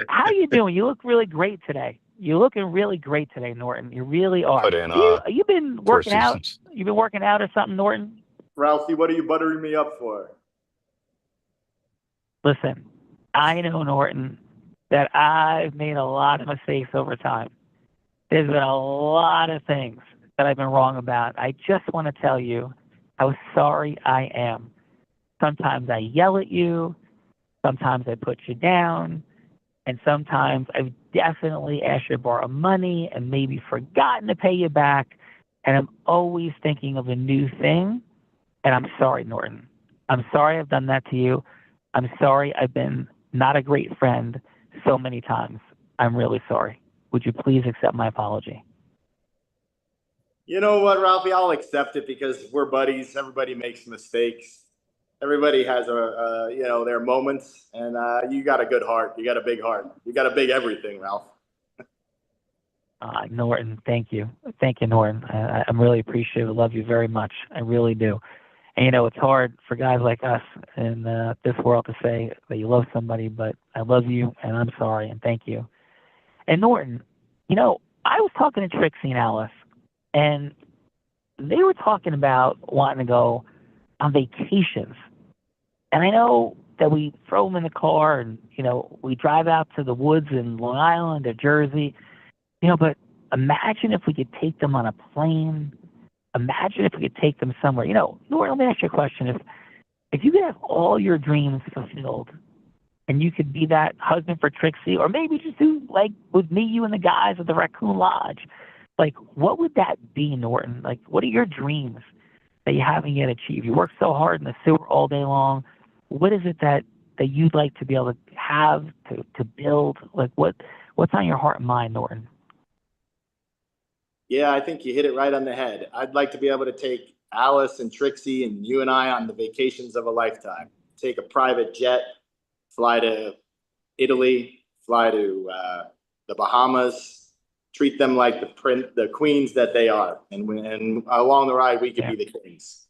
How you doing? You look really great today. You're looking really great today, Norton. You really are. Put in, You've been Four working out? Seasons. You've been working out or something, Norton? Ralphie, what are you buttering me up for? Listen, I know, Norton, that I've made a lot of mistakes over time. There's been a lot of things that I've been wrong about. I just want to tell you how sorry I am. Sometimes I yell at you. Sometimes I put you down. And sometimes I've definitely asked you to borrow money and maybe forgotten to pay you back. And I'm always thinking of a new thing. And I'm sorry, Norton. I'm sorry I've done that to you. I'm sorry I've been not a great friend so many times. I'm really sorry. Would you please accept my apology? You know what, Ralphie? I'll accept it because we're buddies. Everybody makes mistakes. Everybody has their moments, and you got a good heart. You got a big heart. You got a big everything, Ralph. Norton, thank you. Thank you, Norton. I'm really appreciative. I love you very much. I really do. And, it's hard for guys like us in this world to say that you love somebody, but I love you, and I'm sorry, and thank you. And Norton, I was talking to Trixie and Alice, and they were talking about wanting to go on vacations. And I know that we throw them in the car and, we drive out to the woods in Long Island or Jersey, but imagine if we could take them on a plane. Imagine if we could take them somewhere. Norton, let me ask you a question. If you could have all your dreams fulfilled and you could be that husband for Trixie, or maybe just do like with me, you and the guys at the Raccoon Lodge, like what would that be, Norton? Like what are your dreams that you haven't yet achieved? You work so hard in the sewer all day long. What is it that you'd like to be able to have, to build? Like what's on your heart and mind, Norton? Yeah, I think you hit it right on the head. I'd like to be able to take Alice and Trixie and you and I on the vacations of a lifetime. Take a private jet, fly to Italy, fly to the Bahamas, treat them like the queens that they are. And along the ride, we could be the kings.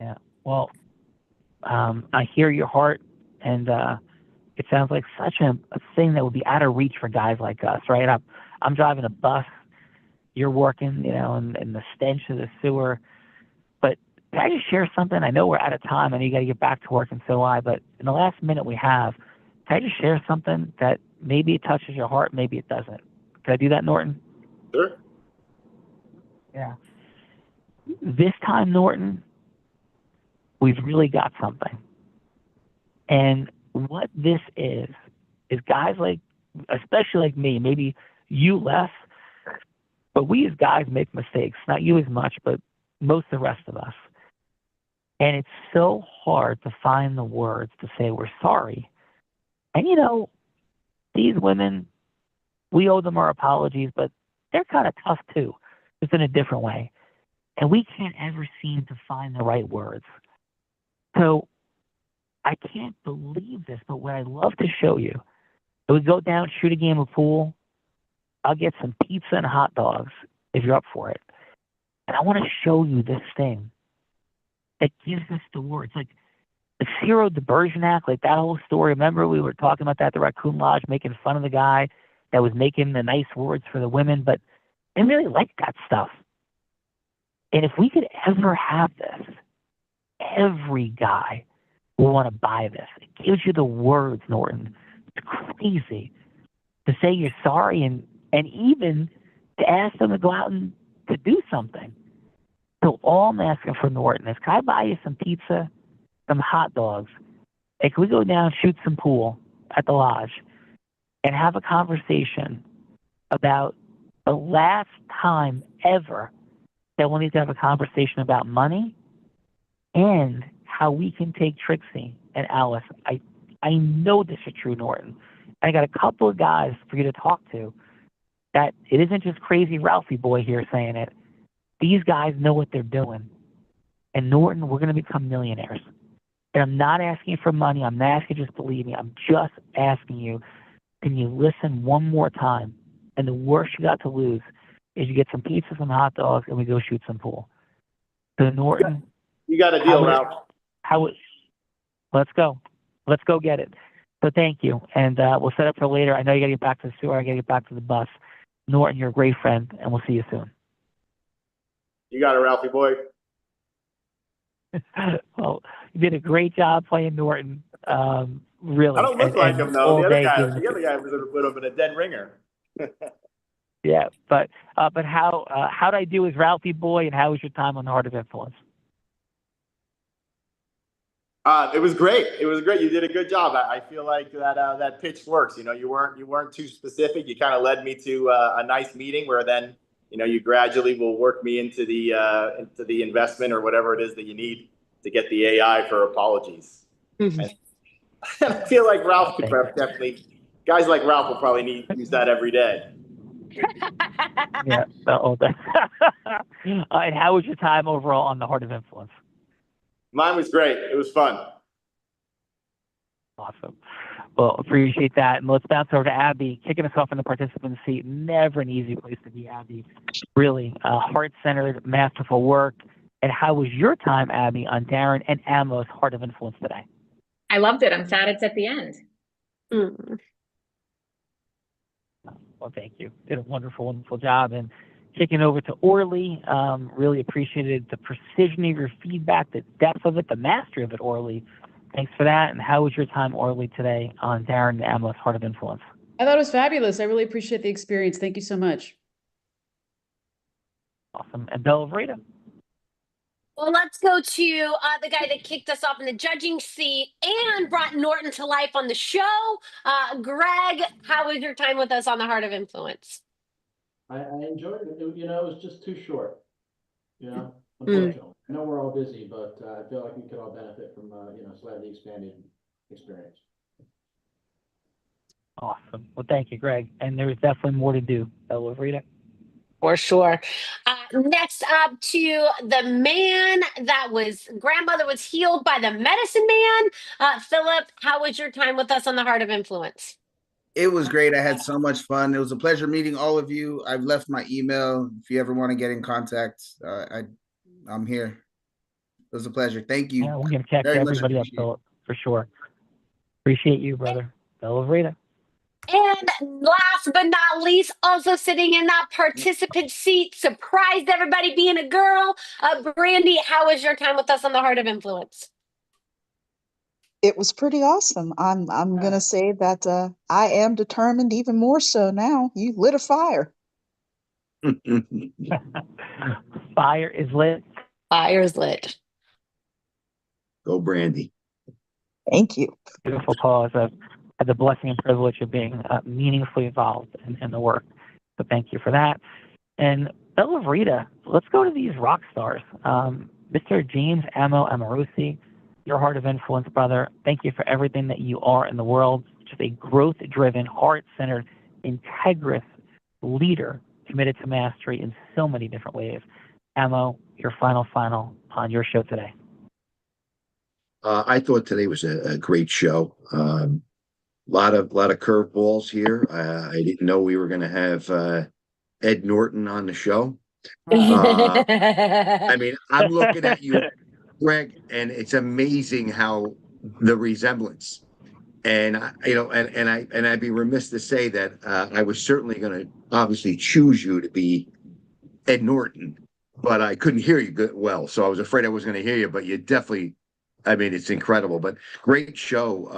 Yeah. Well, I hear your heart, and it sounds like such a thing that would be out of reach for guys like us, right? I'm driving a bus. You're working, in the stench of the sewer. But can I just share something? I know we're out of time. I know you got to get back to work, and so do I. But in the last minute we have, can I just share something that maybe it touches your heart, maybe it doesn't? Can I do that, Norton? Sure. Yeah. This time, Norton, we've really got something. And what this is guys like, especially like me, maybe you less, but we as guys make mistakes. Not you as much, but most of the rest of us. And it's so hard to find the words to say we're sorry. And these women, we owe them our apologies, but they're kind of tough too, just in a different way. And we can't ever seem to find the right words. So I can't believe this, but what I'd love to show you, if we go down, shoot a game of pool, I'll get some pizza and hot dogs if you're up for it. And I want to show you this thing that gives us the words. Like the Ciro de Bergerac, like that whole story. Remember we were talking about that at the Raccoon Lodge, making fun of the guy that was making the nice words for the women, but they really like that stuff. And if we could ever have this, every guy will want to buy this. It gives you the words, Norton. It's crazy to say you're sorry and even to ask them to go out and to do something. So all I'm asking for, Norton, is can I buy you some pizza, some hot dogs, and can we go down and shoot some pool at the lodge and have a conversation about the last time ever that we'll need to have a conversation about money and how we can take Trixie and Alice. I know this is true, Norton. I got a couple of guys for you to talk to that it isn't just crazy Ralphie boy here saying it. These guys know what they're doing. And Norton, we're going to become millionaires. And I'm not asking for money. I'm not asking, just believe me. I'm just asking you, can you listen one more time? And the worst you got to lose is you get some pizza, some hot dogs, and we go shoot some pool. So Norton, you got a deal, Ralph. Let's go. Let's go get it. So thank you. And we'll set up for later. I know you got to get back to the sewer. I got to get back to the bus. Norton, you're a great friend, and we'll see you soon. You got it, Ralphie boy. Well, you did a great job playing Norton. Really. I don't look like him though. all The other day guy, giving- the other guy was a bit of a dead ringer. Yeah, but how'd I do as Ralphie boy, and how was your time on the Heart of Influence? It was great. It was great. You did a good job. I feel like that pitch works. You know, you weren't too specific. You kind of led me to a nice meeting where then, you know, you gradually will work me into the investment or whatever it is that you need to get the AI for apologies. Mm-hmm. And I feel like Ralph could definitely, guys like Ralph will probably use that every day. Yeah. And how was your time overall on the Heart of Influence? Mine was great. It was fun. Awesome. Well, appreciate that. And let's bounce over to Abby, kicking us off in the participant seat. Never an easy place to be, Abby. Really heart-centered, masterful work. And how was your time, Abby, on Darren and Amo's Heart of Influence today? I loved it. I'm sad it's at the end. Well, thank you. Did a wonderful, wonderful job. And kicking over to Orly, really appreciated the precision of your feedback, the depth of it, the mastery of it, Orly. Thanks for that. And how was your time, Orly, today on Darren and Amo's Heart of Influence? I thought it was fabulous. I really appreciate the experience. Thank you so much. Awesome. And Bella Vreda? Well, let's go to the guy that kicked us off in the judging seat and brought Norton to life on the show. Greg, how was your time with us on the Heart of Influence? I enjoyed it. You know, it was just too short. You know, unfortunately. I know we're all busy, but I feel like we could all benefit from you know, slightly expanded experience. Awesome. Well, thank you, Greg. And there's definitely more to do. Bella Vreda? For sure. Next up to the man that grandmother was healed by the medicine man. Philip, how was your time with us on the Heart of Influence? It was great. I had so much fun. It was a pleasure meeting all of you. I've left my email. If you ever want to get in contact, I'm here. It was a pleasure. Thank you. Yeah, we're going to check Very much everybody up, appreciated. Philip, for sure. Appreciate you, brother. Bella Vreda? And last but not least, also sitting in that participant seat, surprised everybody being a girl. Brandy, how was your time with us on the Heart of Influence? It was pretty awesome. I'm gonna say that I am determined even more so now. You lit a fire. Fire is lit. Fire is lit. Go Brandy. Thank you. Beautiful cause. I've had the blessing and privilege of being meaningfully involved in the work. So thank you for that. And Bella Vreda, let's go to these rock stars. Mr. James Amo Amorosi, your Heart of Influence, brother. Thank you for everything that you are in the world. Just a growth-driven, heart-centered, integrous leader committed to mastery in so many different ways. Amo, your final on your show today. I thought today was a great show. Lot of curveballs here. I didn't know we were going to have Ed Norton on the show. I mean, I'm looking at you, Greg, and it's amazing how the resemblance. And I'd be remiss to say that I was certainly going to obviously choose you to be Ed Norton, but I couldn't hear you well, so I was afraid I wasn't going to hear you. But you definitely, I mean, it's incredible. But great show.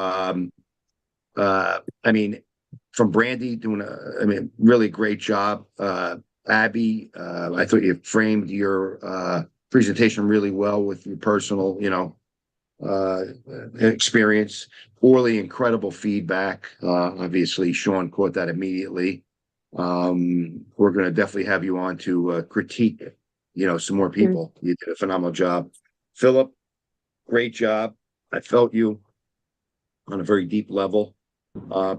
I mean, from Brandy doing really great job. Abby, I thought you framed your presentation really well with your personal, experience. Orly, incredible feedback. Obviously, Sean caught that immediately. We're going to definitely have you on to critique, some more people. You did a phenomenal job. Philip, great job. I felt you on a very deep level.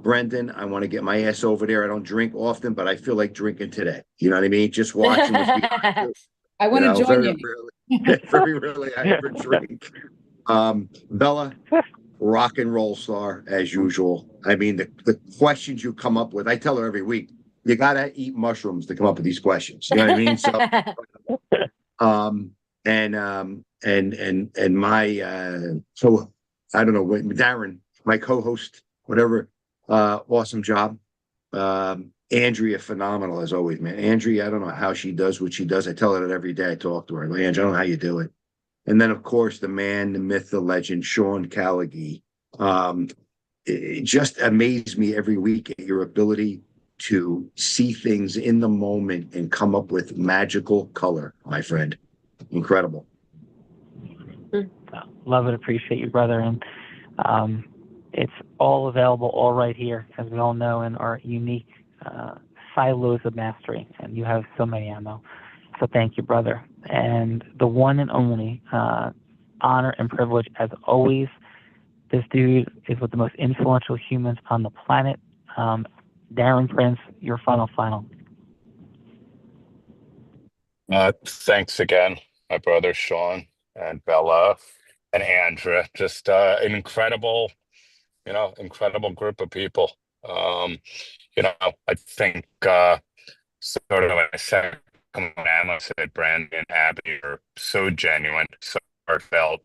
Brendan, I want to get my ass over there. I don't drink often, but I feel like drinking today. You know what I mean? Just watching this. I want to join you. Very rarely I ever drink. Bella, rock and roll star as usual. I mean, the questions you come up with, I tell her every week, you gotta eat mushrooms to come up with these questions. You know what I mean? So, and my so I don't know, Darren, my co-host, whatever. Awesome job. Andrea, phenomenal as always, man. Andrea, I don't know how she does what she does. I tell her that every day I talk to her. Like, Andrea, I don't know how you do it. And then, of course, the man, the myth, the legend, Sean Callaghy. It just amazed me every week at your ability to see things in the moment and come up with magical color, my friend. Incredible. Love it. Appreciate you, brother. And it's all available, all right here, as we all know, in our unique silos of mastery. And you have so many, Ammo. So thank you, brother. And the one and only honor and privilege, as always. This dude is with the most influential humans on the planet. Darren Prince, your final. Thanks again, my brother Sean and Bella and Andrea. Just an incredible group of people. I think sort of I said, Ammo said, Brandon and Abby are so genuine, so heartfelt,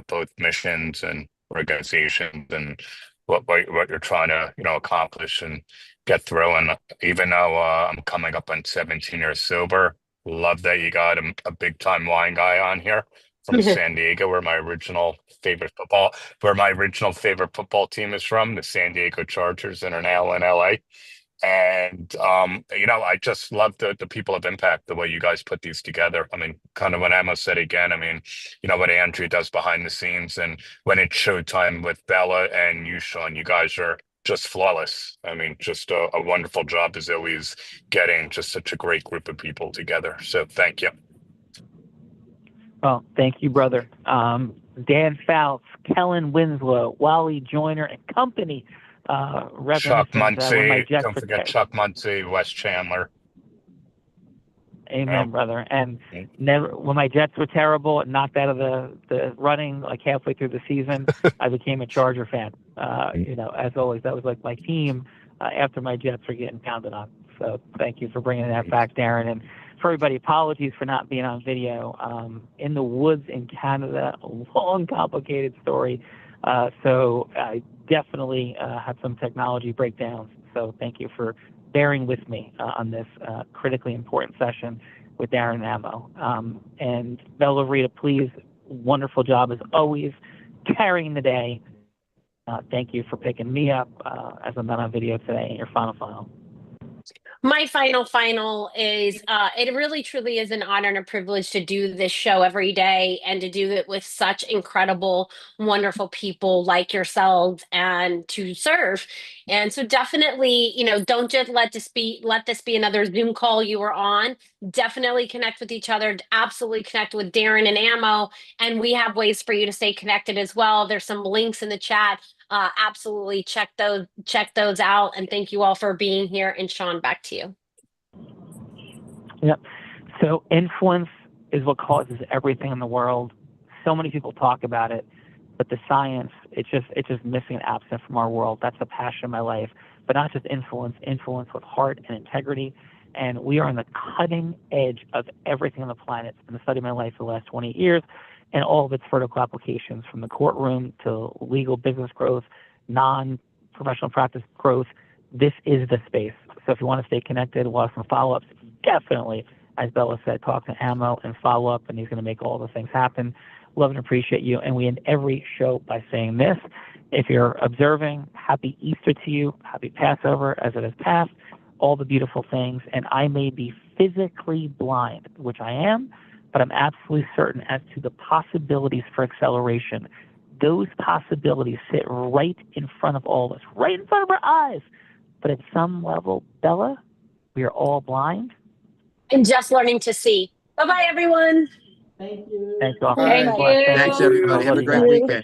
both missions and organizations and what you're trying to accomplish and get through. And even though I'm coming up on 17 years sober, love that you got a big time wine guy on here from San Diego, where my original favorite football team is from, the San Diego Chargers, and are now in LA. And I just love the people of impact, the way you guys put these together. I mean, kind of what Ammo said again, I mean, what Andrea does behind the scenes, and when it's showtime with Bella and you, Sean, you guys are just flawless. I mean, just a wonderful job as always, getting just such a great group of people together. So thank you. Well, thank you, brother. Dan Fouts, Kellen Winslow, Wally Joyner, and company. Chuck Muncie, don't forget Chuck Muncie, Wes Chandler. Amen, brother. And when my Jets were terrible and knocked out of the running like halfway through the season, I became a Charger fan. As always, that was like my team after my Jets were getting pounded on. So thank you for bringing that back, Darren. And for everybody, apologies for not being on video. In the woods in Canada, a long, complicated story. So I definitely had some technology breakdowns. So thank you for bearing with me on this critically important session with Darren and Ammo. And Bella Rita, please, wonderful job as always, carrying the day. Thank you for picking me up as I'm not on video today in your final. My final is it really truly is an honor and a privilege to do this show every day and to do it with such incredible, wonderful people like yourselves and to serve. And so definitely, don't just let this be another Zoom call you were on. Definitely connect with each other. Absolutely connect with Darren and Ammo. And we have ways for you to stay connected as well. There's some links in the chat. Absolutely check those out. And thank you all for being here. And Sean, back to you. Yep. So influence is what causes everything in the world. So many people talk about it, but the science, it's just missing and absent from our world. That's the passion of my life. But not just influence with heart and integrity. And we are on the cutting edge of everything on the planet. It's been the study of my life for the last 28 years. And all of its vertical applications, from the courtroom to legal business growth, non-professional practice growth. This is the space. So if you want to stay connected, we'll have some follow-ups. Definitely, as Bella said, talk to Ammo and follow up, and he's going to make all the things happen. Love and appreciate you. And we end every show by saying this. If you're observing, happy Easter to you. Happy Passover as it has passed. All the beautiful things. And I may be physically blind, which I am, but I'm absolutely certain as to the possibilities for acceleration. Those possibilities sit right in front of all of us, right in front of our eyes. But at some level, Bella, we are all blind. And just learning to see. Bye-bye, everyone. Thank you. Thanks, all. Thank you. Thanks, everybody. Have a great weekend.